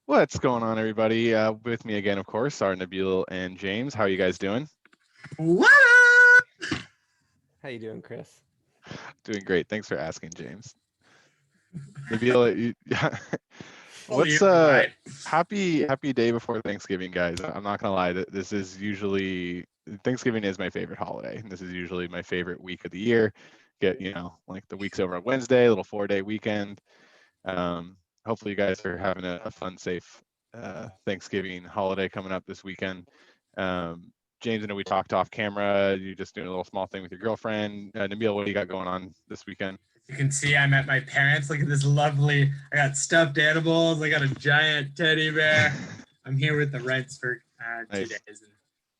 What's going on, everybody? With me again, of course, are Nabil and James. How are you guys doing? What How you doing, Chris? Doing great. Thanks for asking, James. Nabil, Oh, you're what's right. happy day before Thanksgiving, guys. I'm not gonna lie. This is usually Thanksgiving is my favorite holiday. This is usually my favorite week of the year. Like the week's over on Wednesday, a little 4-day weekend. Hopefully, you guys are having a fun, safe Thanksgiving holiday coming up this weekend. James, I know we talked off camera. You're just doing a little small thing with your girlfriend. Nabil, what do you got going on this weekend? You can see I'm at my parents. Look at this lovely. I got stuffed animals. I got a giant teddy bear. I'm here with the Reds for 2 days, Nice.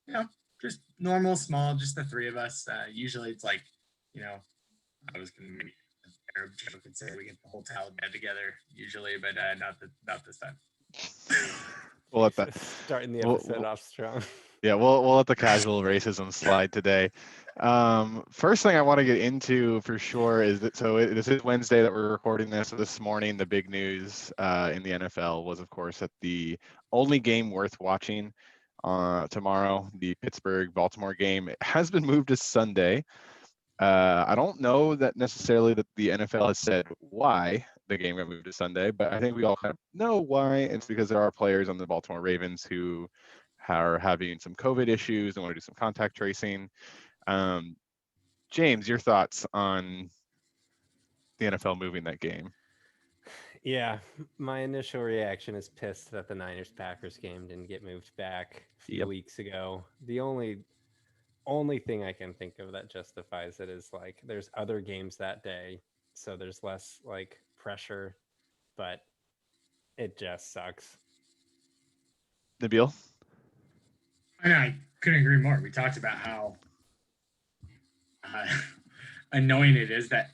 and just normal, small, just the three of us. Usually it's like, you know, I was gonna make a Arab joke and say we get the whole Taliban together usually, but not this time. We'll let that. Starting the We'll, episode we'll, off strong. yeah, we'll let the casual racism slide today. First thing I want to get into for sure is that this is Wednesday that we're recording this. So this morning, the big news in the NFL was, of course, that the only game worth watching tomorrow, the Pittsburgh-Baltimore game, it has been moved to Sunday. I don't know that necessarily that the NFL has said why the game got moved to Sunday, but I think we all kind of know why. It's because there are players on the Baltimore Ravens who are having some COVID issues and want to do some contact tracing. Um, James, your thoughts on the NFL moving that game? Yeah, my initial reaction is pissed that the Niners Packers game didn't get moved back a few Yep. weeks ago. The only thing I can think of that justifies it is like there's other games that day, so there's less like pressure, but it just sucks. Nabil? I know, I couldn't agree more. We talked about how uh, annoying it is that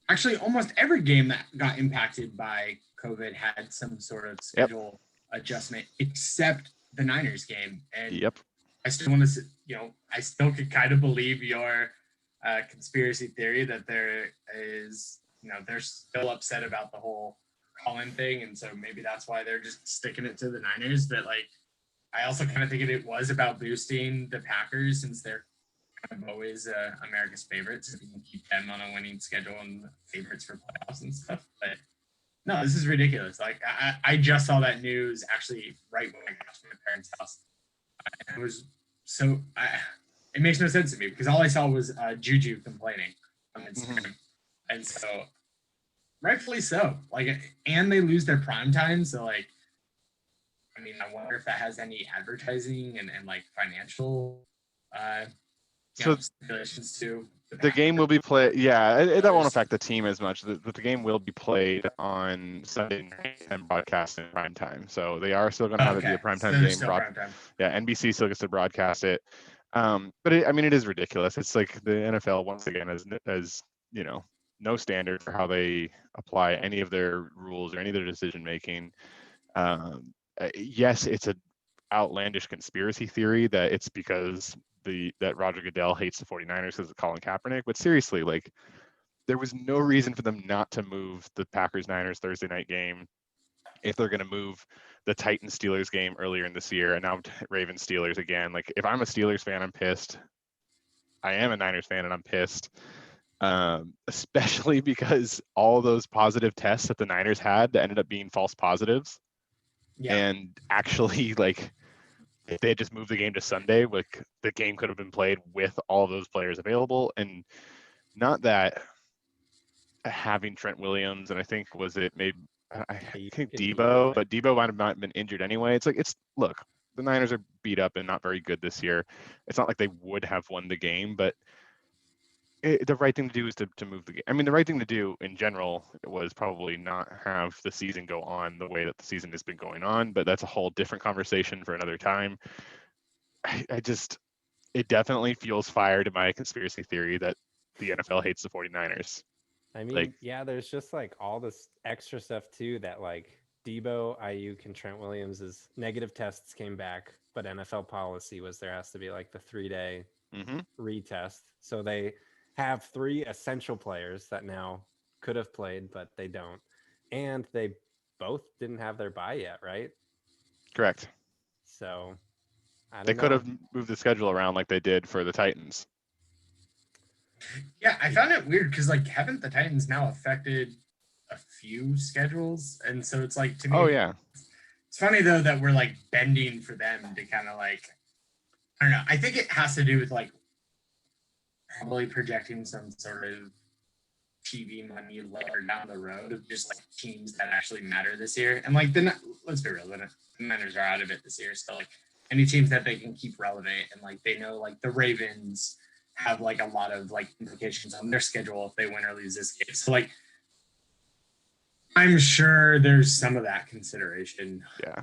actually almost every game that got impacted by COVID had some sort of Yep. schedule adjustment, except the Niners game. And Yep. I still want to, I still could kind of believe your conspiracy theory that there is, they're still upset about the whole Colin thing, and so maybe that's why they're just sticking it to the Niners. But like, I also kind of think it was about boosting the Packers since they're kind of always America's favorites. If you can keep them on a winning schedule and favorites for playoffs and stuff. But no, this is ridiculous. Like I just saw that news actually right when I got to my parents' house. And it was so it makes no sense to me because all I saw was Juju complaining on Instagram, Mm-hmm. and so rightfully so. Like, and they lose their prime time, so like, I mean, I wonder if that has any advertising and like financial uh, So stipulations to the game will be played. Yeah, that won't others. affect the team as much. But the game will be played on Sunday night and broadcast in prime time. So they are still going to have it be Okay, a prime so time there's game. still prime time. Yeah, NBC still gets to broadcast it. But I mean, it is ridiculous. It's like the NFL once again has no standard for how they apply any of their rules or any of their decision making. Yes, it's a outlandish conspiracy theory that it's because that Roger Goodell hates the 49ers because of Colin Kaepernick. But seriously, like there was no reason for them not to move the Packers Niners Thursday night game if they're going to move the Titans Steelers game earlier in this year and now Ravens Steelers again. Like if I'm a Steelers fan, I'm pissed. I am a Niners fan and I'm pissed. Especially because all those positive tests that the Niners had that ended up being false positives. Yeah. And actually, like, if they had just moved the game to Sunday, like the game could have been played with all of those players available. And not that having Trent Williams and I think was it maybe I think Debo, but Debo might have not been injured anyway. It's look, the Niners are beat up and not very good this year. It's not like they would have won the game, but the right thing to do is to move the game. I mean, the right thing to do in general was probably not have the season go on the way that the season has been going on, but that's a whole different conversation for another time. I just, it definitely fuels fire to my conspiracy theory that the NFL hates the 49ers. I Like, mean, yeah, there's just like all this extra stuff too that like Debo, Ayuk, and Trent Williams' negative tests came back, but NFL policy was there has to be like the 3-day mm-hmm. retest. So they have three essential players that now could have played, but they don't. And they both didn't have their bye yet, right? Correct. So I They don't could know. have moved the schedule around like they did for the Titans. Yeah, I found it weird because like haven't the Titans now affected a few schedules, and so it's like to me, Oh yeah. it's funny though that we're like bending for them to kind of like I don't know. I think it has to do with like probably projecting some sort of TV money later down the road of just like teams that actually matter this year. And like let's be real, the Niners are out of it this year. So like any teams that they can keep relevant and like they know like the Ravens have like a lot of like implications on their schedule if they win or lose this game. So like I'm sure there's some of that consideration. Yeah.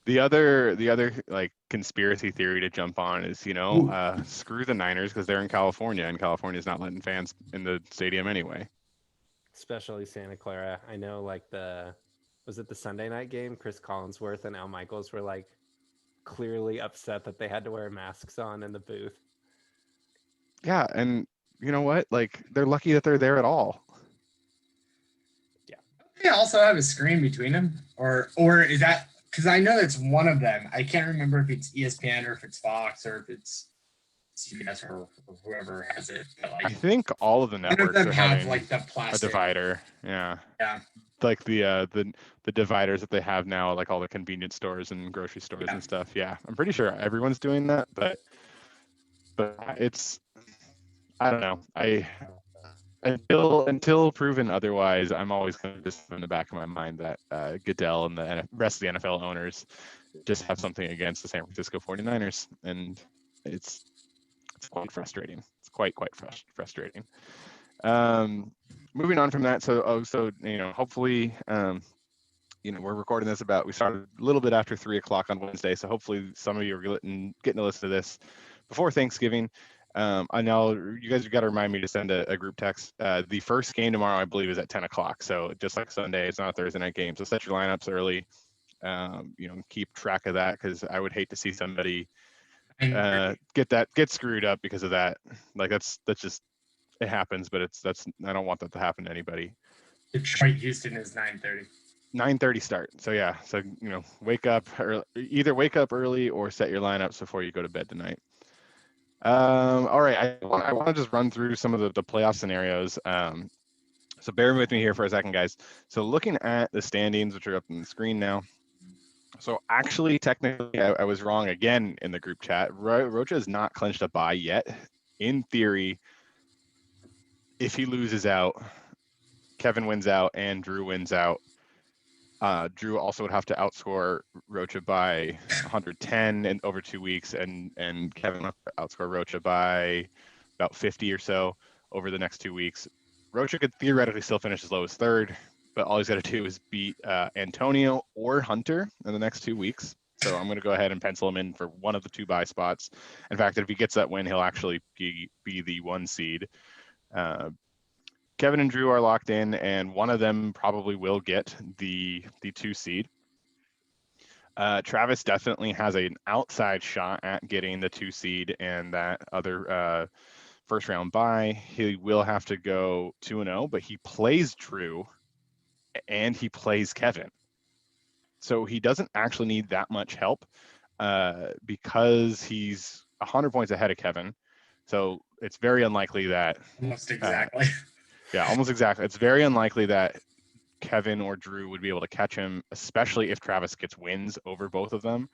The other like conspiracy theory to jump on is, screw the Niners because they're in California and California's not letting fans in the stadium anyway. Especially Santa Clara. I know like was it the Sunday night game? Chris Collinsworth and Al Michaels were like clearly upset that they had to wear masks on in the booth. Yeah, and you know what? Like they're lucky that they're there at all. Yeah. They also have a screen between them, or is that because I know it's one of them. I can't remember if it's ESPN or if it's Fox or if it's CBS or whoever has it. But I like think all of the none of networks them are have having like the a plastic. divider. Yeah. Yeah. Like the dividers that they have now, like all the convenience stores and grocery stores and stuff. Yeah, I'm pretty sure everyone's doing that, but it's I don't know. Until proven otherwise, I'm always going to just in the back of my mind that Goodell and the rest of the NFL owners just have something against the San Francisco 49ers, and it's quite frustrating. It's quite frustrating. Moving on from that, so hopefully, we're recording this we started a little bit after 3:00 on Wednesday, so hopefully some of you are getting to listen to this before Thanksgiving. I know you guys have got to remind me to send a group text. The first game tomorrow, I believe, is at 10:00. So just like Sunday, it's not a Thursday night game. So set your lineups early. Keep track of that because I would hate to see somebody get screwed up because of that. Like that's just it happens, but I don't want that to happen to anybody. Detroit Houston is 9:30. 9:30 start. So yeah, so wake up either wake up early or set your lineups before you go to bed tonight. All right, I want to just run through some of the playoff scenarios. So bear with me here for a second, guys. So looking at the standings, which are up on the screen now. So actually, technically, I was wrong again in the group chat. Rocha is not clinched a bye yet. In theory, if he loses out, Kevin wins out and Drew wins out. Drew also would have to outscore Rocha by 110 in over 2 weeks, and Kevin would outscore Rocha by about 50 or so over the next 2 weeks. Rocha could theoretically still finish as low as third, but all he's got to do is beat Antonio or Hunter in the next 2 weeks. So I'm going to go ahead and pencil him in for one of the 2 bye spots. In fact, if he gets that win, he'll actually be the 1 seed. Kevin and Drew are locked in, and one of them probably will get the 2 seed. Travis definitely has an outside shot at getting the 2 seed and that other first round bye. He will have to go 2-0, but he plays Drew and he plays Kevin. So he doesn't actually need that much help because he's 100 points ahead of Kevin. So it's very unlikely that almost exactly. Yeah, almost exactly. It's very unlikely that Kevin or Drew would be able to catch him, especially if Travis gets wins over both of them,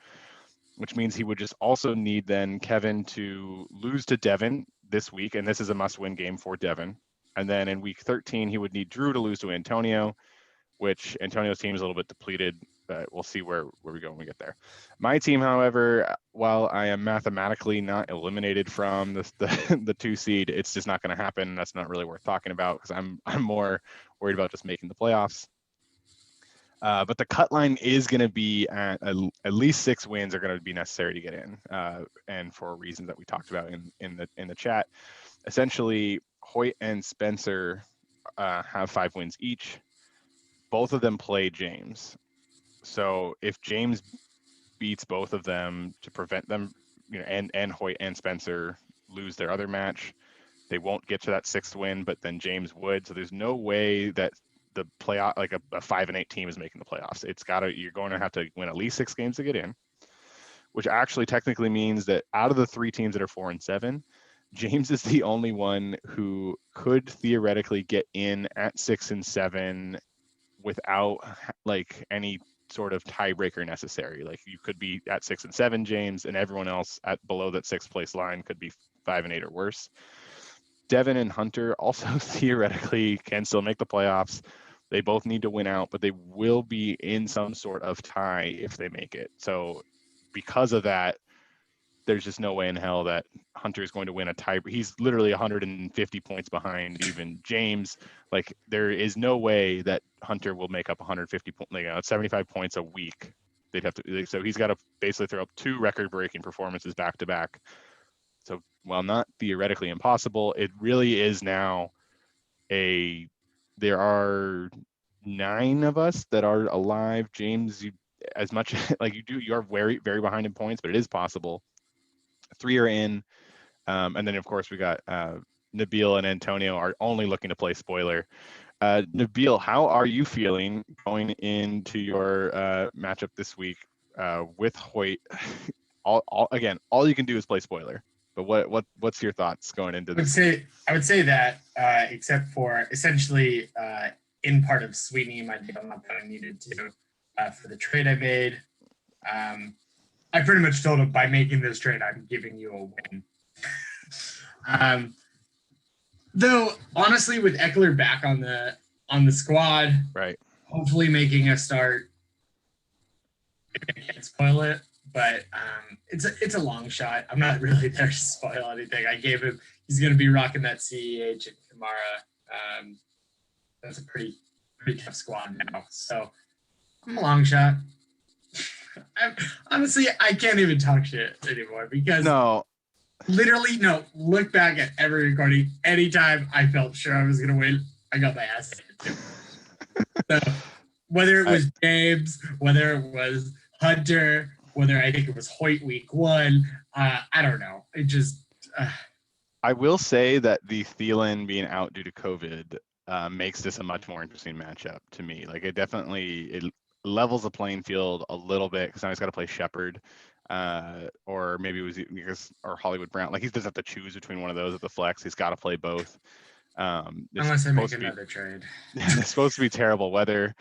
which means he would just also need then Kevin to lose to Devin this week, and this is a must-win game for Devin. And then in week 13, he would need Drew to lose to Antonio, which Antonio's team is a little bit depleted, but we'll see where we go when we get there. My team, however, while I am mathematically not eliminated from the 2 seed, it's just not going to happen. That's not really worth talking about because I'm more worried about just making the playoffs. But the cut line is going to be at least 6 wins are going to be necessary to get in, and for reasons that we talked about in the chat. Essentially, Hoyt and Spencer have 5 wins each. Both of them play James. So if James beats both of them to prevent them, and Hoyt and Spencer lose their other match, they won't get to that 6th win, but then James would. So there's no way that the playoff, like a 5-8 team is making the playoffs. You're going to have to win at least 6 games to get in, which actually technically means that out of the 3 teams that are 4-7, James is the only one who could theoretically get in at 6-7 without like any sort of tiebreaker necessary. Like you could be at 6-7, James, and everyone else at below that 6th place line could be 5-8 or worse. Devin and Hunter also theoretically can still make the playoffs. They both need to win out, but they will be in some sort of tie if they make it. So because of that, there's just no way in hell that Hunter is going to win a tie. He's literally 150 points behind even James. Like there is no way that Hunter will make up 150 points, 75 points a week. They'd have to, so he's got to basically throw up 2 record-breaking performances back to back. So while not theoretically impossible, it really is now there are 9 of us that are alive. James, as much like you're very, very behind in points, but it is possible. 3 are in. And then of course we got Nabil and Antonio are only looking to play spoiler. Nabil, how are you feeling going into your matchup this week with Hoyt? Again, all you can do is play spoiler. But what's your thoughts going into this? I would say that except for essentially in part of sweetening my deal that I needed to for the trade I made. I pretty much told him by making this trade, I'm giving you a win. Though honestly, with Eckler back on the squad, right, hopefully making a start, I can't spoil it. But it's a long shot. I'm not really there to spoil anything. I gave him. He's going to be rocking that CEH and Kamara. That's a pretty tough squad now. So I'm a long shot. Honestly, I can't even talk shit anymore because literally look back at every recording. Anytime I felt sure I was going to win, I got my ass handed. So whether it was James, whether it was Hunter, whether I think it was Hoyt week 1, I don't know. It just. I will say that the Thielen being out due to COVID makes this a much more interesting matchup to me. Like it levels the playing field a little bit because now he's got to play Shepard, or maybe it was or Hollywood Brown. Like he doesn't have to choose between one of those at the flex. He's got to play both. Unless I make another trade. It's supposed to be terrible weather.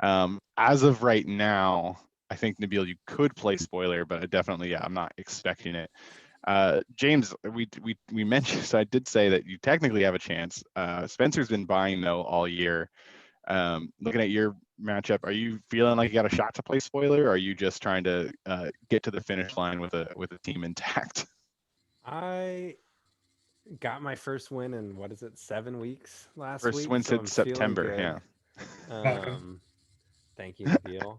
As of right now, I think Nabil, you could play spoiler, but I'm not expecting it. James, we mentioned, so I did say that you technically have a chance. Spencer's been buying though all year. Looking at your matchup, are you feeling like you got a shot to play spoiler, or are you just trying to get to the finish line with a team intact? I got my first win in 7 weeks last week. First win since September, yeah. Thank you, Nabil.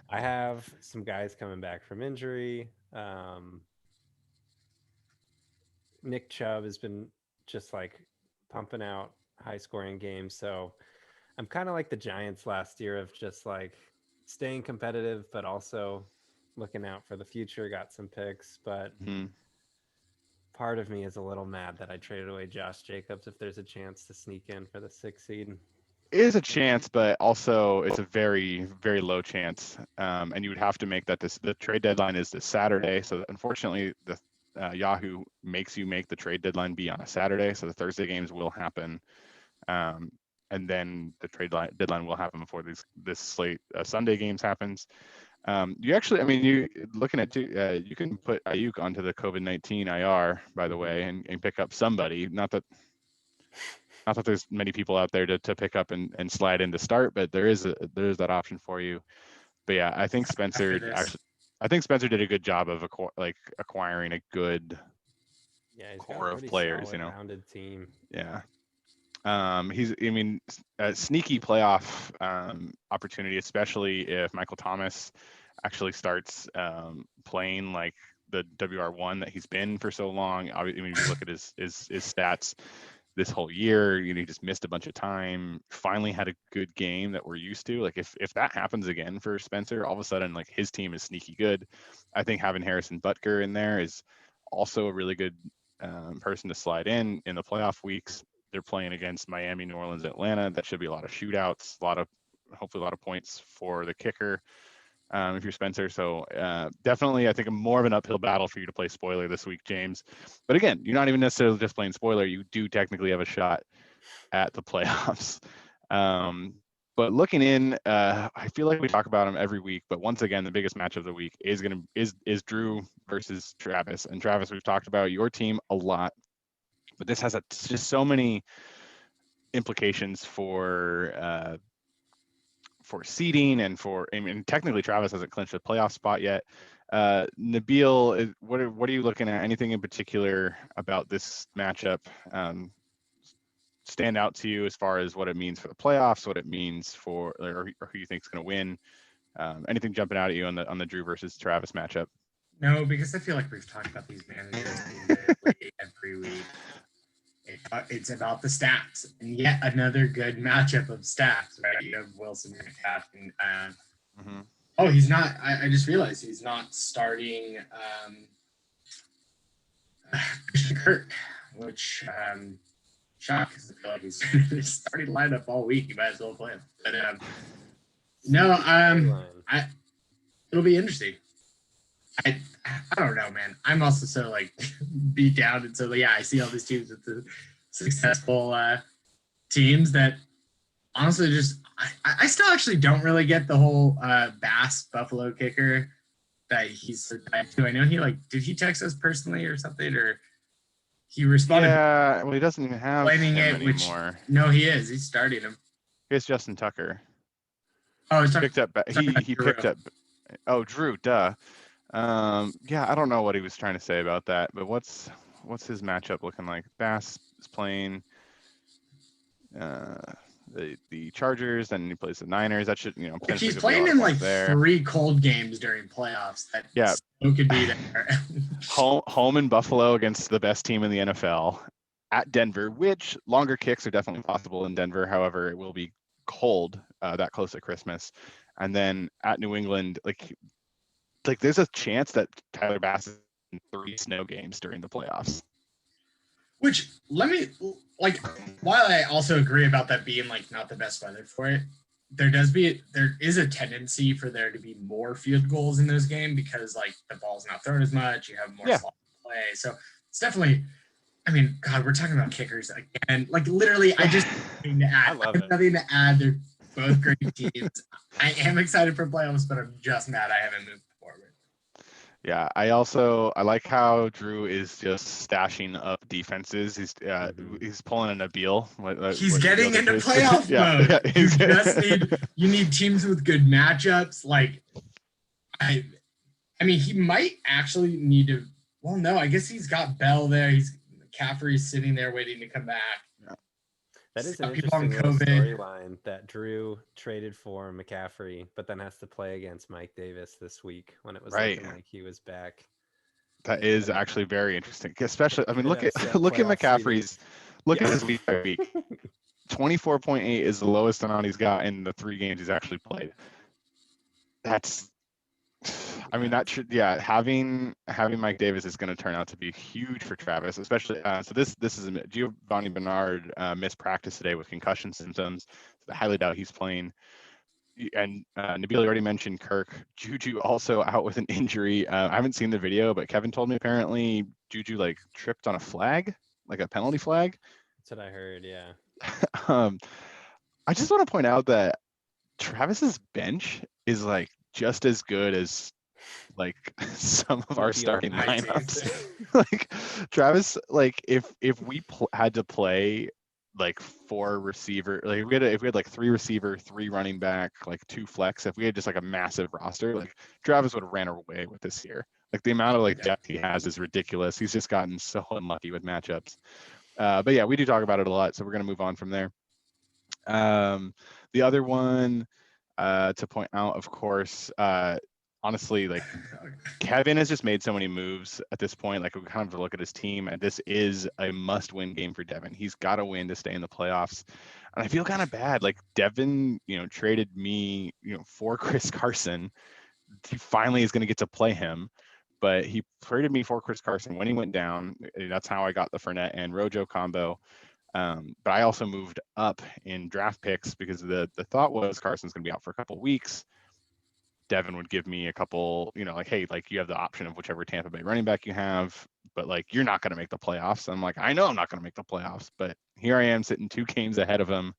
I have some guys coming back from injury. Nick Chubb has been just like pumping out high scoring games. So I'm kind of like the Giants last year of just like staying competitive, but also looking out for the future. Got some picks, but part of me is a little mad that I traded away Josh Jacobs if there's a chance to sneak in for the 6th seed. It is a chance, but also it's a very, very low chance. And you would have to make that the trade deadline is this Saturday. So unfortunately, the Yahoo makes you make the trade deadline be on a Saturday. So the Thursday games will happen. And then the trade deadline will happen before this slate Sunday games happens. You looking at you can put Ayuk onto the COVID-19 IR, by the way, and pick up somebody. Not that there's many people out there to pick up and slide in to start, but there is that option for you. But yeah, I think Spencer did a good job of acquiring a good core of players. Rounded team. Yeah. He's a sneaky playoff opportunity, especially if Michael Thomas actually starts playing like the WR1 that he's been for so long. If you look at his stats this whole year, he just missed a bunch of time, finally had a good game that we're used to. Like if that happens again for Spencer, all of a sudden like his team is sneaky good. I think having Harrison Butker in there is also a really good person to slide in the playoff weeks. they're playing against Miami, New Orleans, Atlanta. That should be a lot of shootouts, hopefully a lot of points for the kicker. If you're Spencer. So definitely, I think more of an uphill battle for you to play spoiler this week, James. But again, you're not even necessarily just playing spoiler. You do technically have a shot at the playoffs. But looking in, I feel like we talk about him every week. But once again, the biggest match of the week is Drew versus Travis. And Travis, we've talked about your team a lot, but this has just so many implications for seeding and technically Travis hasn't clinched a playoff spot yet. Nabil, what are you looking at? Anything in particular about this matchup stand out to you as far as what it means for the playoffs, what it means for or who you think is going to win? Anything jumping out at you on the Drew versus Travis matchup? No, because I feel like we've talked about these managers every week. It's about the stats, and yet another good matchup of stats, right? You have Wilson Metcalf, and oh, he's not. I just realized he's not starting Christian Kirk, which shock because I feel like he's starting lineup all week. You might as well play him. But it'll be interesting. I don't know, man. I'm also so like beat down, and so I see all these teams with the successful teams that honestly just I still actually don't really get the whole Bass Buffalo kicker that he's so tied to. I know he did he text us personally or something, or he responded? Yeah, well, he doesn't even have him anymore. No, he is. He's starting him. Here's Justin Tucker. Oh, he's picked up. He picked up. Oh, Drew. Duh. Yeah, I don't know what he was trying to say about that, but what's his matchup looking like? Bass is playing the Chargers, then he plays the Niners. That should, he's playing in like 3 cold games during playoffs. That still could be there. home in Buffalo against the best team in the NFL, at Denver, which longer kicks are definitely possible in Denver. However, it will be cold that close to Christmas, and then at New England, like there's a chance that Tyler Bass is in 3 snow games during the playoffs. Which while I also agree about that being not the best weather for it, there is a tendency for there to be more field goals in those games because the ball's not thrown as much, you have more slot play. So it's definitely, I mean, God, we're talking about kickers again. Literally, I just have nothing to add. I have nothing to add. They're both great teams. I am excited for playoffs, but I'm just mad I haven't moved forward. Yeah, I like how Drew is just stashing up defenses. He's pulling a Nabil. He's getting into playoff mode. You need teams with good matchups. I mean, he might actually need to. Well, no, I guess he's got Bell there. McCaffrey's sitting there waiting to come back. Yeah. That is an interesting storyline that Drew traded for McCaffrey, but then has to play against Mike Davis this week when it was looking like he was back. That is actually very interesting, especially. I mean, look at McCaffrey's. Look at his week by week. 24.8 is the lowest amount he's got in the 3 games he's actually played. That's. I mean, that should, having Mike Davis is going to turn out to be huge for Travis, especially. So this is Giovanni Bernard missed practice today with concussion symptoms. So I highly doubt he's playing. And Nabil already mentioned Kirk. Juju also out with an injury. I haven't seen the video, but Kevin told me apparently Juju tripped on a flag, a penalty flag. That's what I heard. Yeah. I just want to point out that Travis's bench is just as good as some of our starting lineups. Travis, if we had to play 4 receiver, if we had 3 receiver, 3 running back, 2 flex, if we had just a massive roster, Travis would have ran away with this year. The amount of depth he has is ridiculous. He's just gotten so unlucky with matchups. But yeah, we do talk about it a lot, so we're gonna move on from there. The other one to point out, of course, honestly, Kevin has just made so many moves at this point. We kind of look at his team, and this is a must-win game for Devin. He's got to win to stay in the playoffs. And I feel kind of bad. Devin, traded me, for Chris Carson. He finally is going to get to play him, but he traded me for Chris Carson when he went down. That's how I got the Fournette and Rojo combo. But I also moved up in draft picks because the thought was Carson's going to be out for a couple of weeks. Devin would give me a couple, like, hey, like you have the option of whichever Tampa Bay running back you have, but like you're not going to make the playoffs. I'm like, I know I'm not going to make the playoffs, but here I am sitting 2 games ahead of him.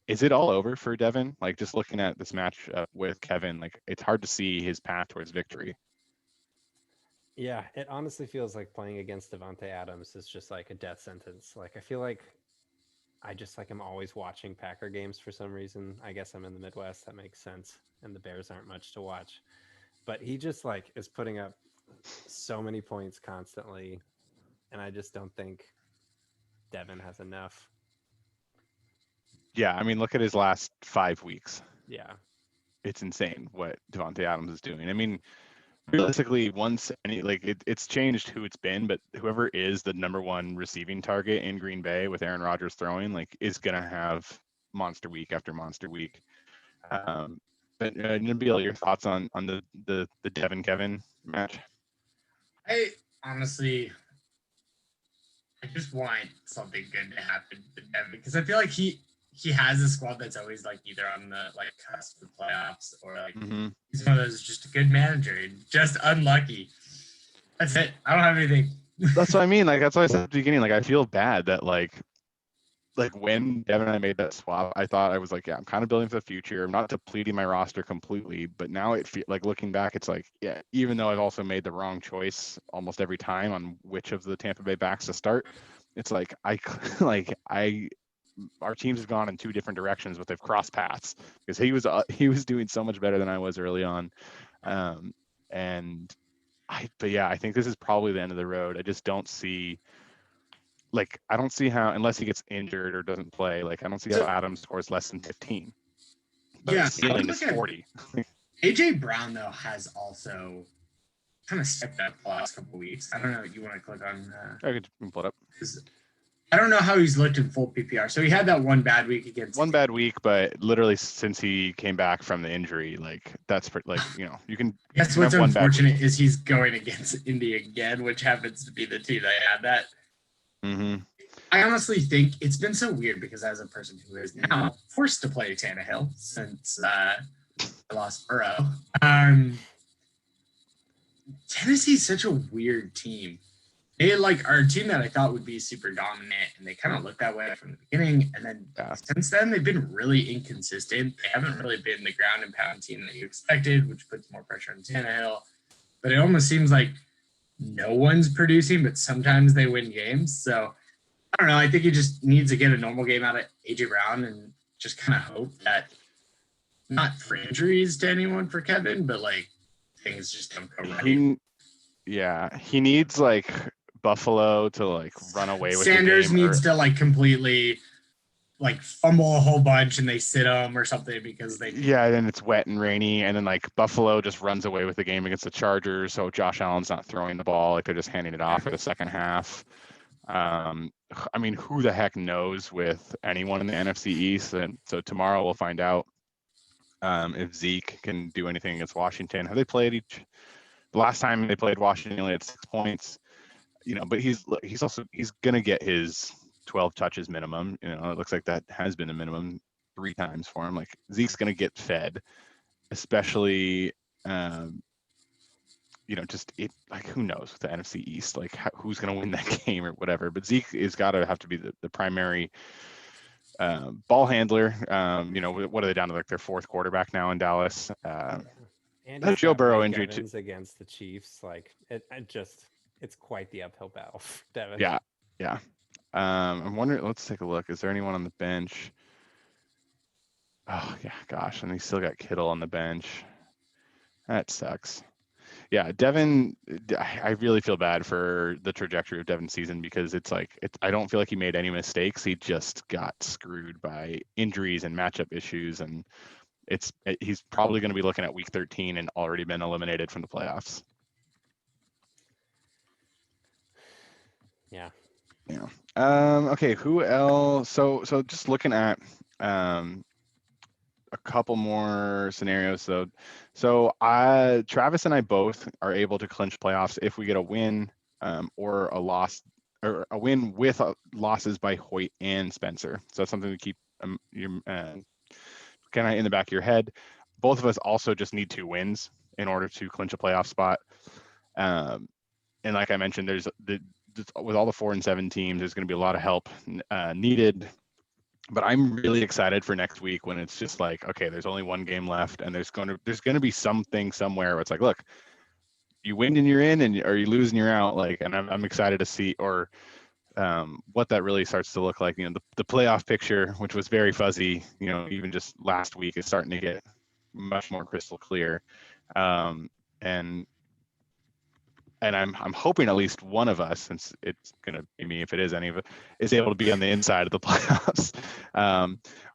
Is it all over for Devin? Like just looking at this match with Kevin, like it's hard to see his path towards victory. Yeah, it honestly feels like playing against Devontae Adams is just like a death sentence. Like I feel like I just like I'm always watching Packer games for some reason. I guess I'm in the Midwest. That makes sense. And the Bears aren't much to watch. But he just like is putting up so many points constantly. And I just don't think Devin has enough. Yeah, I mean, look at his last 5 weeks. Yeah. It's insane what Devontae Adams is doing. I mean, realistically, once it's changed who it's been, but whoever is the number 1 receiving target in Green Bay with Aaron Rodgers throwing, like, is gonna have monster week after monster week. But Nabil, your thoughts on the Devin Kevin match? I honestly, I just want something good to happen to Devin because I feel like he has a squad that's always like either on the like cusp of playoffs or like he's one of those just a good manager and just unlucky. That's it. I don't have anything. That's what I mean. Like that's what I said at the beginning. Like I feel bad that like when Devin and I made that swap, I thought I was like, yeah, I'm kind of building for the future. I'm not depleting my roster completely, but now it feels like looking back, it's like, yeah, even though I've also made the wrong choice almost every time on which of the Tampa Bay backs to start, it's like our teams have gone in 2 different directions, but they've crossed paths because he was doing so much better than I was early on, but yeah, I think this is probably the end of the road. I just don't see. Like, I don't see how, unless he gets injured or doesn't play, like, I don't see how Adams scores less than 15. But Yeah, his ceiling is 40. AJ Brown, though, has also kind of stepped up the last couple of weeks. I don't know if you want to click on. I could pull it up. I don't know how he's looked in full PPR. So he had that one bad week against. One bad week, but literally since he came back from the injury, like, that's like, you can. That's what's unfortunate is he's going against Indy again, which happens to be the team that had that. I honestly think it's been so weird because as a person who is now forced to play Tannehill since I lost Burrow, Tennessee's such a weird team. They are a team that I thought would be super dominant, and they kind of looked that way from the beginning. And then since then, they've been really inconsistent. They haven't really been the ground and pound team that you expected, which puts more pressure on Tannehill. But it almost seems like no one's producing, but sometimes they win games. So I don't know. I think he just needs to get a normal game out of AJ Brown and just kind of hope that not for injuries to anyone for Kevin, but like things just don't go right. He needs like Buffalo to like run away with Sanders the game needs to like completely like fumble a whole bunch and they sit them or something because they then it's wet and rainy, and then like Buffalo just runs away with the game against the Chargers, so Josh Allen's not throwing the ball, like they're just handing it off for the second half. I mean, who the heck knows with anyone in the NFC East? And so tomorrow we'll find out if Zeke can do anything against Washington. Have they played the last time they played Washington, he only had 6 points, but he's gonna get his 12 touches minimum. It looks like that has been a minimum 3 times for him. Like Zeke's gonna get fed, especially just it, like, who knows with the NFC East, like who's gonna win that game or whatever. But Zeke is gotta have to be the primary ball handler. What are they down to, like their 4th quarterback now in Dallas? And Joe Burrow injury too against the Chiefs, like it's quite the uphill battle, Devin. Yeah. I'm wondering. Let's take a look. Is there anyone on the bench? Oh yeah, gosh, and they still got Kittle on the bench. That sucks. Yeah, Devin. I really feel bad for the trajectory of Devin's season because I don't feel like he made any mistakes. He just got screwed by injuries and matchup issues, and he's probably going to be looking at week 13 and already been eliminated from the playoffs. Yeah. Okay, who else? So just looking at a couple more scenarios. So Travis and I both are able to clinch playoffs if we get a win or a loss or a win with losses by Hoyt and Spencer. So that's something to keep kind of in the back of your head. Both of us also just need 2 wins in order to clinch a playoff spot. And like I mentioned, there's with all the 4 and 7 teams, there's going to be a lot of help needed. But I'm really excited for next week when it's just like, okay, there's only 1 game left, and there's going to be something somewhere where it's like, look, you win and you're in, or you lose and you're out. Like, and I'm excited to see what that really starts to look like. You know, the playoff picture, which was very fuzzy, you know, even just last week, is starting to get much more crystal clear. And I'm hoping at least one of us, since it's going to be me if it is any of it, is able to be on the inside of the playoffs.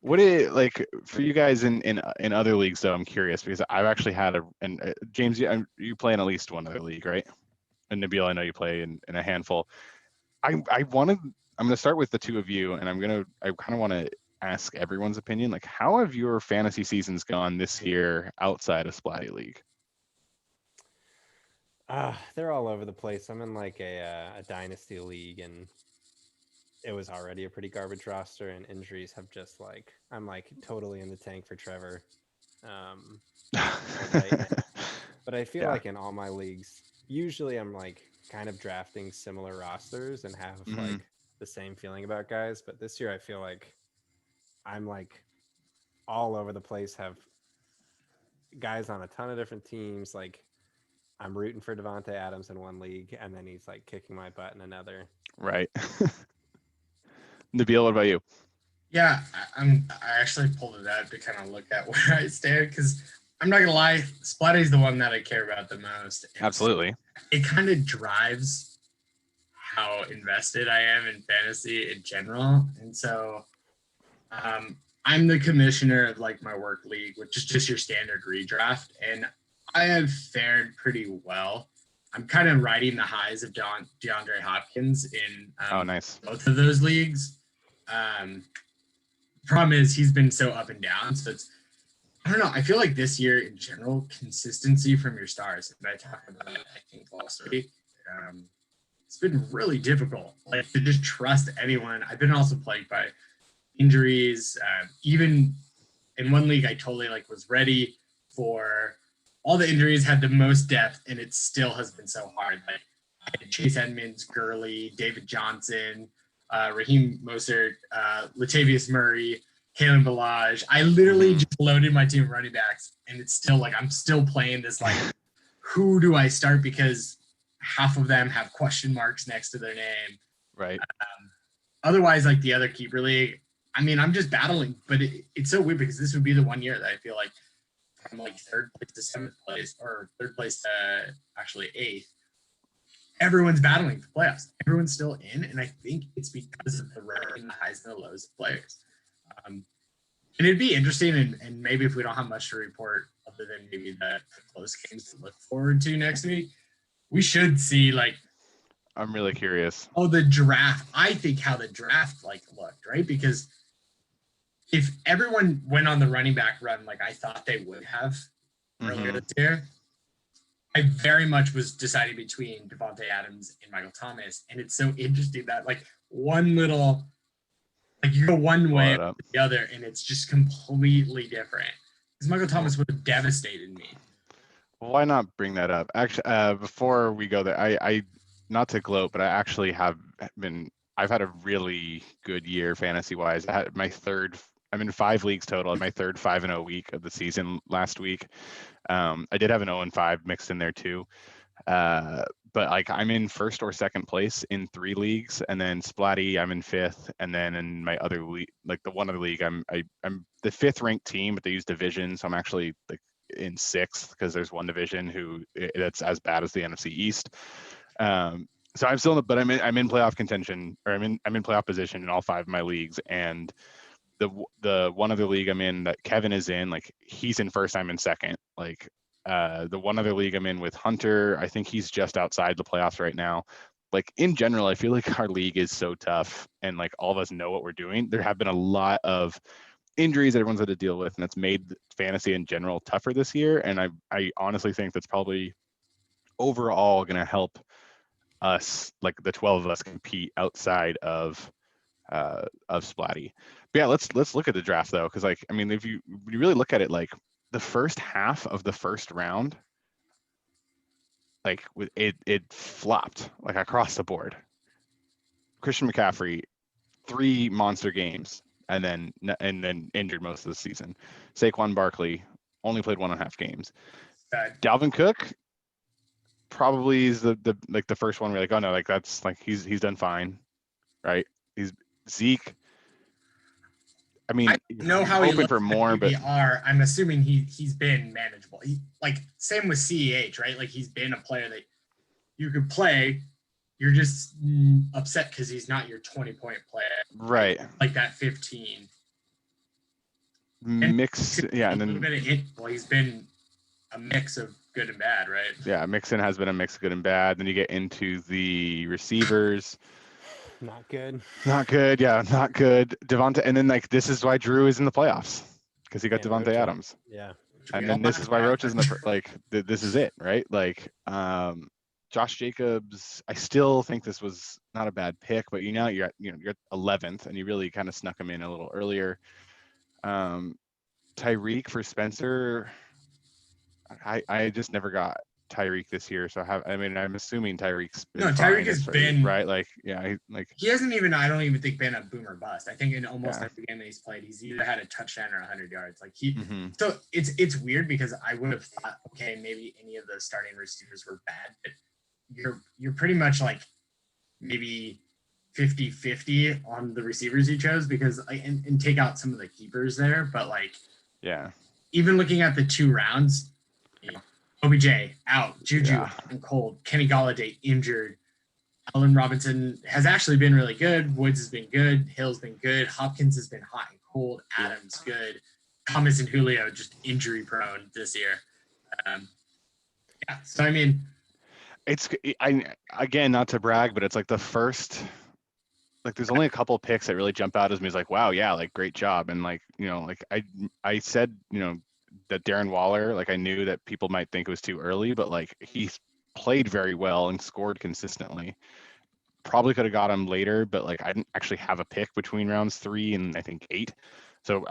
What is like for you guys in other leagues though? I'm curious because I've actually had James, you play in at least one other league, right? And Nabil, I know you play in a handful. I'm going to start with the 2 of you, and I kind of want to ask everyone's opinion. Like, how have your fantasy seasons gone this year outside of Splatty League? They're all over the place. I'm in like a dynasty league, and it was already a pretty garbage roster, and injuries have just like, I'm like totally in the tank for Trevor. But I feel like in all my leagues, usually I'm like kind of drafting similar rosters and have like the same feeling about guys. But this year I feel like I'm like all over the place, have guys on a ton of different teams. Like, I'm rooting for Davante Adams in one league, and then he's like kicking my butt in another. Right. Nabil, what about you? Yeah, I actually pulled it out to kind of look at where I stand, because I'm not gonna lie, Splatty is the one that I care about the most. Absolutely. It kind of drives how invested I am in fantasy in general, and so I'm the commissioner of like my work league, which is just your standard redraft, and I have fared pretty well. I'm kind of riding the highs of DeAndre Hopkins in nice. both of those leagues. Problem is he's been so up and down. So I don't know. I feel like this year in general, consistency from your stars, and I talked about it, I think, last week. It's been really difficult, like to just trust anyone. I've been also plagued by injuries. Even in one league, I totally like was ready for all the injuries, had the most depth, and it still has been so hard. Like I had Chase Edmonds, Gurley, David Johnson, Raheem Mostert, Latavius Murray, Kalen Ballage. I literally just loaded my team of running backs, and it's still like I'm still playing this like, who do I start, because half of them have question marks next to their name. Right. Otherwise, like the other keeper league, I mean, I'm just battling, but it's so weird because this would be the one year that I feel like from like 3rd place to 7th place, or 3rd place to actually 8th, everyone's battling for playoffs. Everyone's still in, and I think it's because of the the highs and the lows of players. And it'd be interesting, and maybe if we don't have much to report other than maybe the close games to look forward to next week, we should see like. I'm really curious. Oh, the draft. I think how the draft like looked, right? Because if everyone went on the running back run like I thought they would have earlier this year, I very much was deciding between Davante Adams and Michael Thomas. And it's so interesting that like one little, like you go one way or the other, and it's just completely different. Because Michael Thomas would have devastated me. Why not bring that up? Actually, before we go there, I not to gloat, but I actually I've had a really good year fantasy wise. I had I'm in 5 leagues total. I had my 3rd 5-0 week of the season last week. I did have an 0-5 mixed in there too. But like I'm in 1st or 2nd place in 3 leagues, and then Splatty I'm in 5th, and then in my other league, like the one other league, I'm the 5th ranked team, but they use division, so I'm actually like in 6th because there's one division that's as bad as the NFC East. So I'm still, but I'm in playoff contention, or I'm in playoff position in all 5 of my leagues, and the one other league I'm in that Kevin is in, like he's in 1st, I'm in 2nd. Like the one other league I'm in with Hunter, I think he's just outside the playoffs right now. Like in general, I feel like our league is so tough, and like all of us know what we're doing. There have been a lot of injuries that everyone's had to deal with, and that's made fantasy in general tougher this year. And I honestly think that's probably overall going to help us, like the 12 of us, compete outside of Splatty. But yeah, let's look at the draft though, because like I mean, if you really look at it, like the first half of the first round, like it flopped like across the board. Christian McCaffrey, 3 monster games, and then injured most of the season. Saquon Barkley only played 1.5 games. Dalvin Cook probably is the like the first one where like, oh no, like that's like he's done fine, right? He's Zeke. I mean, I know how he hoping looks for more, but I'm assuming he's been manageable. Like same with CEH, right? Like he's been a player that you could play. You're just upset because he's not your 20-point player, right? Like that 15. Mix, yeah, and then he's been a mix of good and bad, right? Yeah, Mixon has been a mix of good and bad. Then you get into the receivers. Not good. Not good. Yeah, not good. Devonta, and then like this is why Drew is in the playoffs because he got Devonta Adams. Yeah. And then this is why Roach is in the like this is it, right? Like Josh Jacobs, I still think this was not a bad pick, but you're at 11th and you really kind of snuck him in a little earlier. Tyreek for Spencer, I just never got Tyreek this year, so I'm assuming Tyreek's been Tyreek has been right. Like he hasn't even. I don't even think been a boom or bust. I think in almost every game that he's played, he's either had a touchdown or 100 yards. Like So it's weird because I would have thought, okay, maybe any of the starting receivers were bad, but you're pretty much like maybe 50-50 on the receivers you chose because and take out some of the keepers there, but like even looking at the 2 rounds. OBJ out, Juju and cold, Kenny Golladay injured, Allen Robinson has actually been really good, Woods has been good, Hill's been good, Hopkins has been hot and cold, Adams good, Thomas and Julio just injury prone this year. So I mean, again, not to brag, but it's like the first, like there's only a couple picks that really jump out as me as like, wow, yeah, like great job, and like like I said, that Darren Waller, like I knew that people might think it was too early, but like he's played very well and scored consistently. Probably could have got him later, but like I didn't actually have a pick between rounds 3 and I think 8, so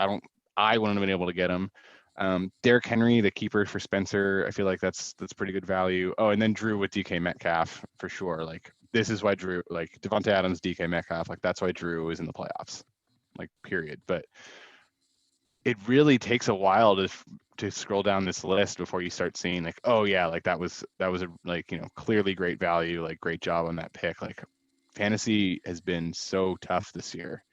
I wouldn't have been able to get him. Derrick Henry, the keeper for Spencer, I feel like that's pretty good value. Oh, and then Drew with DK Metcalf for sure. Like this is why Drew, like Devonta Adams, DK Metcalf, like that's why Drew is in the playoffs, like period. But it really takes a while to scroll down this list before you start seeing like, oh yeah, like that was a like clearly great value, like great job on that pick. Like fantasy has been so tough this year.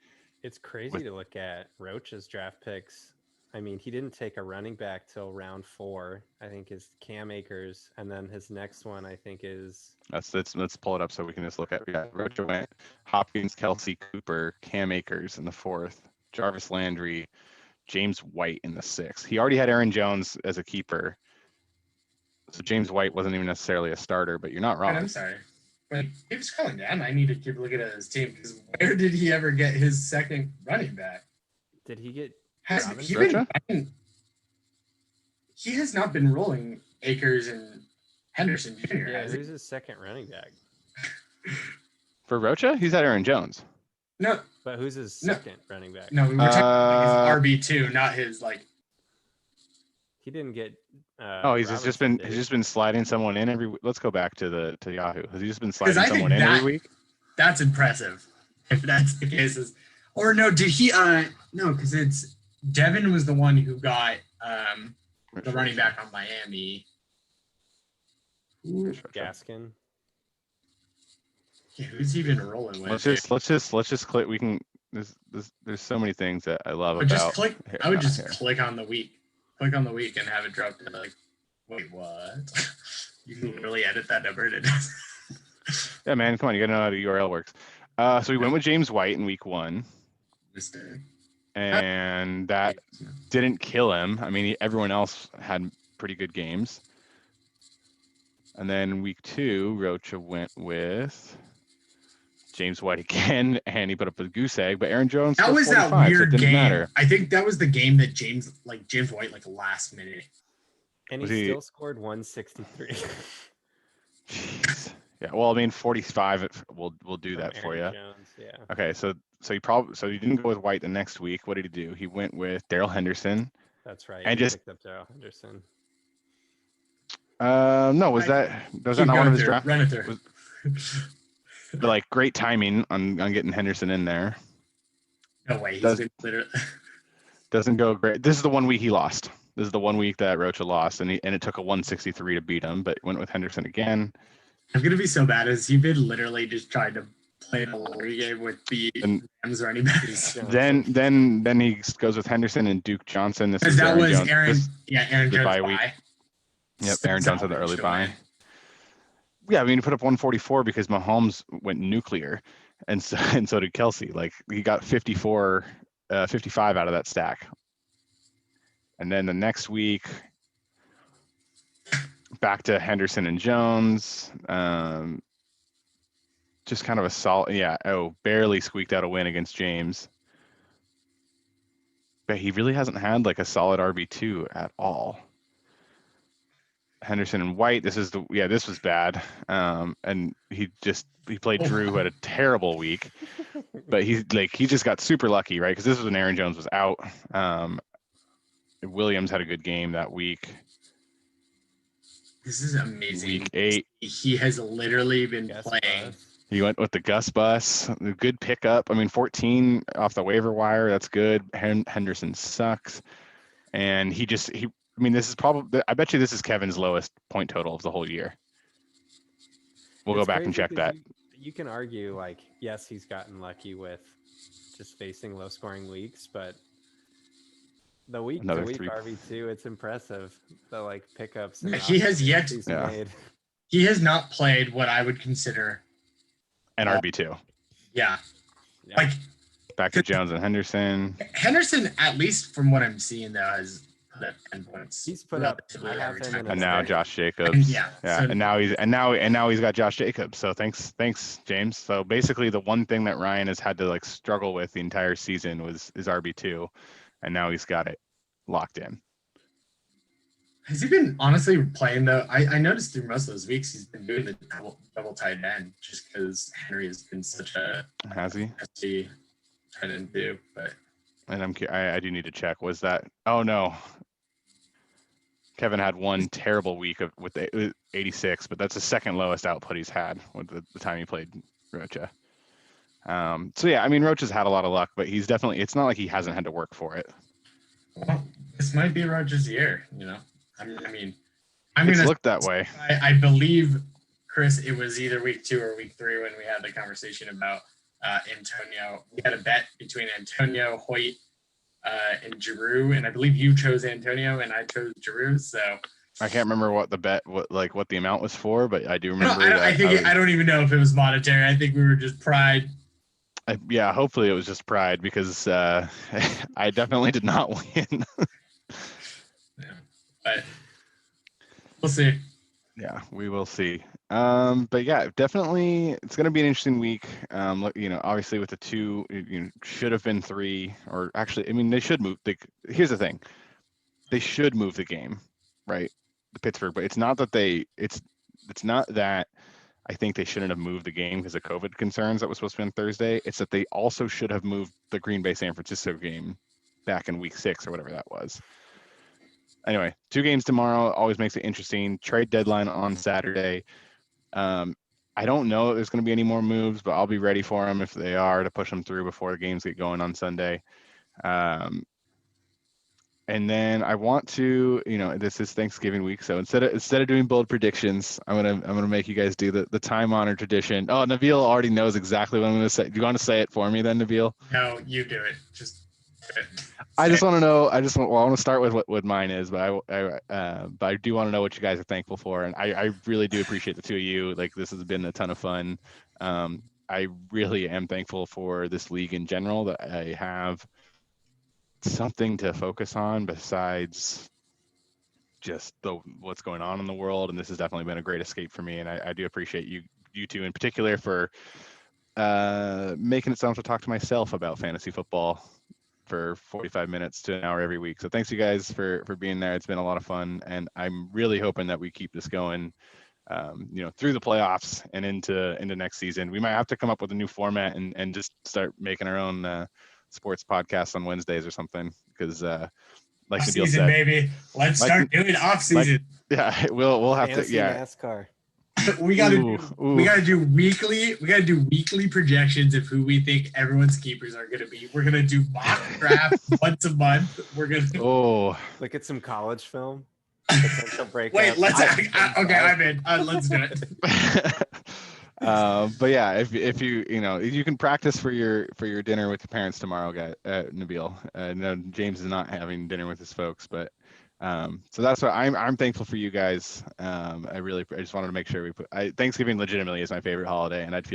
It's crazy to look at Roach's draft picks. I mean, he didn't take a running back till round 4. I think is Cam Akers, and then his next one I think is. Let's pull it up so we can just look at. Yeah, Roach went Hopkins, Kelsey, Cooper, Cam Akers in the 4th, Jarvis Landry, James White in the 6th. He already had Aaron Jones as a keeper, so James White wasn't even necessarily a starter. But you're not wrong. I'm sorry, but he was calling down. I need to keep looking at his team because where did he ever get his second running back? Did he get? He has not been rolling Akers and Henderson Jr. Yeah, who's his second running back? For Rocha, he's had Aaron Jones. No, but who's his second running back? No, we were talking about his RB2, not his like. He didn't get. He's just been sliding someone in every. Let's go back to Yahoo. Has he just been sliding someone in every week? That's impressive. If that's the case, or no? Did he? No, because it's Devin was the one who got the running back on Miami. Gaskin. Yeah, who's he been rolling with? Let's just click. We can. There's so many things that I love about. Just click. I would just click on the week. Click on the week and have it drop to like. Wait, what? You can literally edit that number. Yeah, man, come on, you gotta know how the URL works. So we went with James White in week 1. And that didn't kill him. I mean, everyone else had pretty good games. And then week 2, Rocha went with James White again, and he put up a goose egg. But Aaron Jones. That was that weird so game. Matter. I think that was the game that James White last minute. And he still scored 163. Jeez. Yeah, well, I mean, 45. We'll do from that for Aaron you. Jones. Yeah. Okay, so he didn't go with White the next week. What did he do? He went with Daryl Henderson. That's right. And He just picked up Darrell Henderson. no, was that Keep not one going of his through. draft? Run it through. But like great timing on getting Henderson in there. No way. He's Does- been literally. Doesn't go great. This is the 1 week he lost. This is the 1 week that Rocha lost, and it took a 163 to beat him, but went with Henderson again. I'm gonna be so bad. Has he been literally just trying to play a lottery game with the And Rams running backs? then he goes with Henderson and Duke Johnson. This Because is that Aaron was Jones. Aaron. Aaron the Jones bye week. bye. Yep, Aaron Jones had the early Salvaged bye. him, Yeah, I mean, he put up 144 because Mahomes went nuclear, and so did Kelsey. Like he got 55 out of that stack. And then the next week, back to Henderson and Jones. Just kind of a solid, barely squeaked out a win against James. But he really hasn't had like a solid RB2 at all. Henderson and White, this was bad. And he played Drew, who had a terrible week. But he just got super lucky, right? Because this was when Aaron Jones was out. Williams had a good game that week. This is amazing. Week 8. He has literally been Gus playing. Bus. He went with the Gus Bus. Good pickup. I mean, 14 off the waiver wire. That's good. Henderson sucks. And this is probably, I bet you this is Kevin's lowest point total of the whole year. We'll go It's back and crazy check that. 'cause You can argue, like, yes, he's gotten lucky with just facing low scoring weeks, but the week to Another week 3. RB2, it's impressive. The like pickups. And Yeah, he has yet- he's Yeah. made. He has not played what I would consider. And RB2. Yeah. Yeah. Like Back to Jones and Henderson. Henderson, at least from what I'm seeing, though, has put up 10 points. He's put up. relatively I have every him time. in And a now stack. Josh Jacobs. Yeah, Yeah. so- And now he's got Josh Jacobs. So thanks, James. So basically the one thing that Ryan has had to like struggle with the entire season was his RB2. And now he's got it locked in. Has he been honestly playing though? I noticed through most of those weeks he's been doing the double tight end just because Henry has been such a Has he? hefty tight end too. But And I do need to check. Was that? Oh no. Kevin had one terrible week with the 86, but that's the second lowest output he's had with the time he played Rocha. So yeah, I mean Rocha's had a lot of luck, but he's definitely. It's not like he hasn't had to work for it. well, this might be Rogers' year. You know, I mean, It's looked that way. I believe, Chris, it was either week 2 or week 3 when we had the conversation about Antonio. We had a bet between Antonio, Hoyt, and Giroux, and I believe you chose Antonio and I chose Giroux. So I can't remember what the amount was for, but I do no, remember. I don't even know if it was monetary. I think we were just pride. Yeah, hopefully it was just pride because I definitely did not win. But we'll see. Yeah, we will see. But yeah, definitely, it's going to be an interesting week. Obviously with the 2, should have been 3, or actually, I mean, they should move. Here's the thing, they should move the game, right? The Pittsburgh, but it's not that it's not that I think they shouldn't have moved the game because of COVID concerns that was supposed to be on Thursday. It's that they also should have moved the Green Bay San Francisco game back in week 6 or whatever that was. Anyway, 2 games tomorrow always makes it interesting. Trade deadline on Saturday. I don't know if there's going to be any more moves, but I'll be ready for them if they are, to push them through before the games get going on Sunday. And then I want to, this is Thanksgiving week, so instead of doing bold predictions, I'm gonna make you guys do the time-honored tradition. Oh, Nabil already knows exactly what I'm gonna say. Do you want to say it for me then, Nabil? No, you do it. Just do it. I just want to know. I want to start with what mine is, but I do want to know what you guys are thankful for, and I really do appreciate the 2 of you. Like, this has been a ton of fun. I really am thankful for this league in general, that I have something to focus on besides just what's going on in the world, and this has definitely been a great escape for me, and I do appreciate you 2 in particular for making it so I don't have to talk to myself about fantasy football for 45 minutes to an hour every week. So thanks you guys for being there. It's been a lot of fun, and I'm really hoping that we keep this going through the playoffs and into next season. We might have to come up with a new format and just start making our own sports podcasts on Wednesdays or something, because like Off Nabil season, said, baby. Let's start doing off season. yeah, we'll have Fantasy to, yeah. NASCAR. we gotta do weekly projections of who we think everyone's keepers are gonna be. We're gonna do mock draft once a month. We're gonna look at some college film. Potential breakup. Wait, I'm in. Let's do it. But yeah, if you can practice for your dinner with your parents tomorrow, Nabil. No, James is not having dinner with his folks, but so that's what I'm thankful for you guys. I just wanted to make sure Thanksgiving legitimately is my favorite holiday, and I'd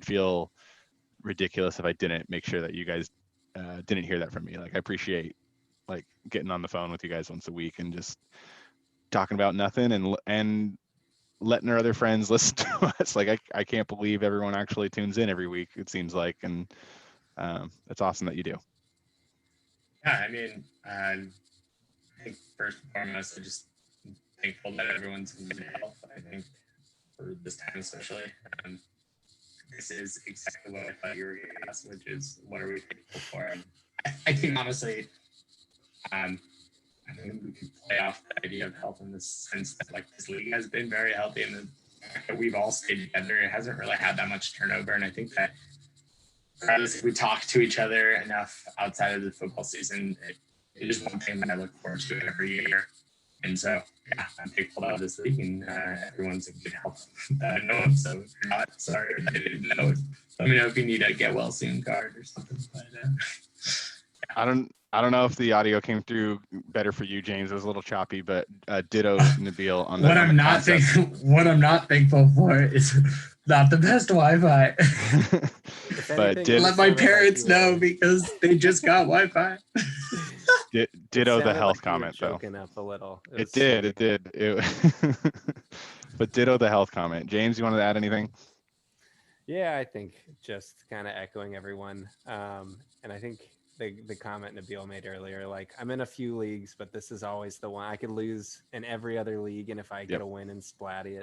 feel ridiculous if I didn't make sure that you guys didn't hear that from me. Like, I appreciate like getting on the phone with you guys once a week and just talking about nothing and letting our other friends listen to us. Like, I can't believe everyone actually tunes in every week, it seems like, and it's awesome that you do. Yeah, I mean, I think first and foremost, I'm just thankful that everyone's in good health. I think for this time especially, this is exactly what I thought you were going to ask, which is what are we thankful for? And I think honestly, I think we can play off the idea of health in the sense that like this league has been very healthy, and the fact that we've all stayed together, it hasn't really had that much turnover. And I think that regardless if we talk to each other enough outside of the football season, it is one thing that I look forward to every year. And so, yeah, I'm thankful about this league, and everyone's in good health that I know of. So if you're not, sorry I didn't know. Let me know if you need a get well soon card or something. But, yeah. I don't know if the audio came through better for you, James. It was a little choppy, but ditto Nabil on the. What I'm not thankful for is not the best Wi-Fi. But let my parents know because they just got Wi-Fi. Ditto the health comment though. Up a little. It did. But ditto the health comment. James, you wanted to add anything? Yeah, I think just kind of echoing everyone, and I think the comment Nabil made earlier, like, I'm in a few leagues, but this is always the one I could lose in every other league, and if I get a win in Splatty,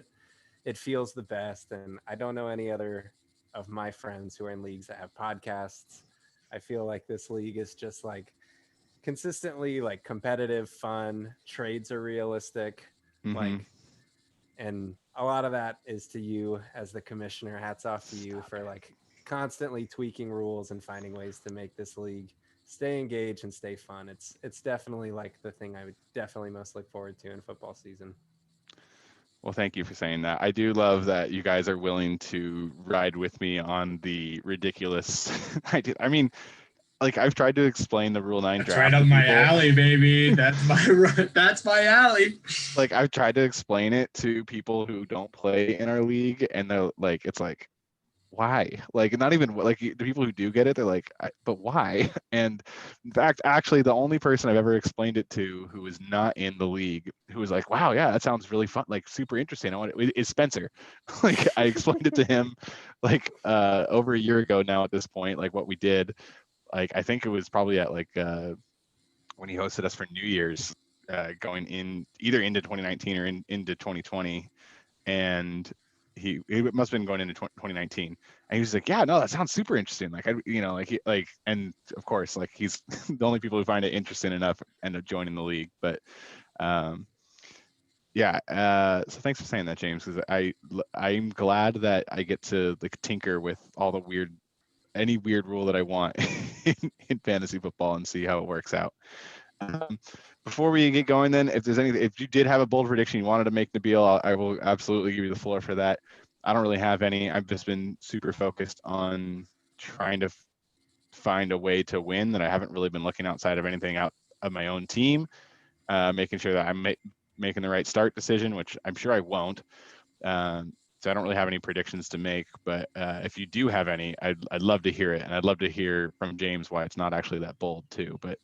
it feels the best. And I don't know any other of my friends who are in leagues that have podcasts. I feel like this league is just like consistently like competitive, fun. Trades are realistic, like, and a lot of that is to you as the commissioner. Hats off to you for like constantly tweaking rules and finding ways to make this league stay engaged and stay fun. It's definitely like the thing I would definitely most look forward to in football season. Well, thank you for saying that. I do love that you guys are willing to ride with me on the ridiculous. I mean, like, I've tried to explain the Rule 9 draft. That's right up my alley, baby. That's my alley. Like, I've tried to explain it to people who don't play in our league, and they're like, it's like, why? Like, not even like the people who do get it, they're like, but why? And in fact, actually, the only person I've ever explained it to who is not in the league, who was like, wow, yeah, that sounds really fun, like super interesting, is Spencer. Like, I explained it to him like over a year ago now at this point, like what we did. Like, I think it was probably at like when he hosted us for New Year's, going in either into 2019 or into 2020, and he must have been going into 2019, and he was like, yeah, no, that sounds super interesting. Like, and of course, like, he's the only people who find it interesting enough end up joining the league. But yeah, so thanks for saying that, James, because I'm glad that I get to like tinker with all the any weird rule that I want in fantasy football and see how it works out. Before we get going, then, if you did have a bold prediction you wanted to make, Nabil, I will absolutely give you the floor for that. I don't really have any. I've just been super focused on trying to find a way to win, that I haven't really been looking outside of anything out of my own team, making sure that I'm making the right start decision, which I'm sure I won't. So I don't really have any predictions to make, but if you do have any, I'd love to hear it, and I'd love to hear from James why it's not actually that bold too. But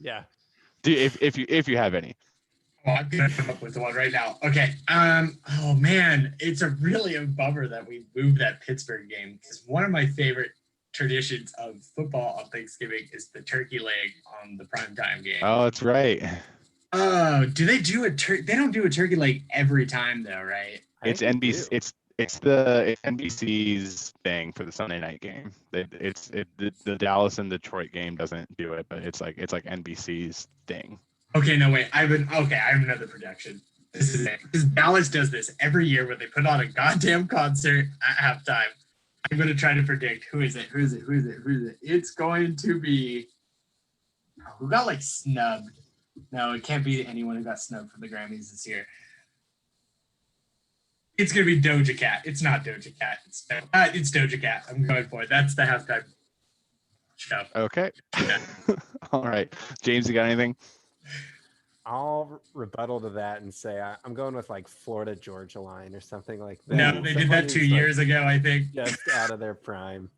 yeah, if you have any. Oh, I'm gonna come up with one right now. Okay. Oh man, it's a bummer that we moved that Pittsburgh game, because one of my favorite traditions of football on Thanksgiving is the turkey leg on the primetime game. Oh, that's right. Oh, do they do a turkey? They don't do a turkey leg every time though, right? I It's think they NBC. do. It's NBC's thing for the Sunday night game. The Dallas and Detroit game doesn't do it, but it's like NBC's thing. Okay, no wait. I have another projection. This is it. Because Dallas does this every year where they put on a goddamn concert at halftime. I'm gonna try to predict who is it? It's going to be who got like snubbed. No, it can't be anyone who got snubbed for the Grammys this year. It's gonna be Doja Cat. It's not Doja Cat. It's Doja Cat. I'm going for it. That's the halftime show. Okay. All right, James, you got anything? I'll rebuttal to that and say I'm going with like Florida Georgia Line or something like that. No, they did Someone that 2 who's, like, years ago, I think. just out of their prime.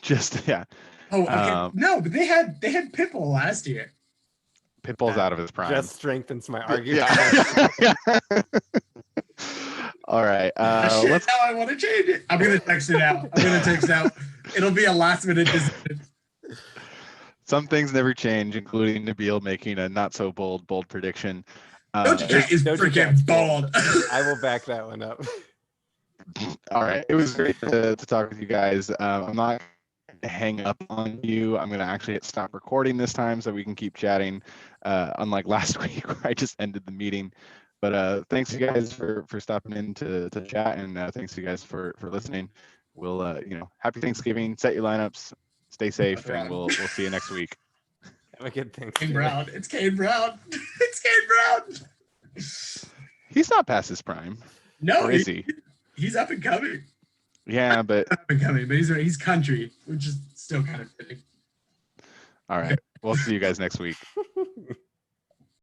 Just yeah, Oh, okay. No, but they had Pitbull last year. Pitbull's out of his prime. Just strengthens my argument. Yeah. All right. Shit, Let's. now I want to change it. I'm gonna text it out. It'll be a last minute decision. Some things never change, including Nabil making a not so bold prediction. Doja Cat is Doja freaking Cat's bald. I will back that one up. All right. It was great to talk with you guys. I'm not going to hang up on you. I'm going to actually hit stop recording this time so we can keep chatting, unlike last week where I just ended the meeting. But thanks you guys for stopping in to chat, and thanks you guys for listening. We'll happy Thanksgiving. Set your lineups. Stay safe, and we'll see you next week. Have a good thing. Kane Brown. It's Kane Brown. It's Kane Brown. He's not past his prime, No, or is he? he's up and coming. Yeah, but Up and coming, but he's country, which is still kind of fitting. all right. We'll see you guys next week.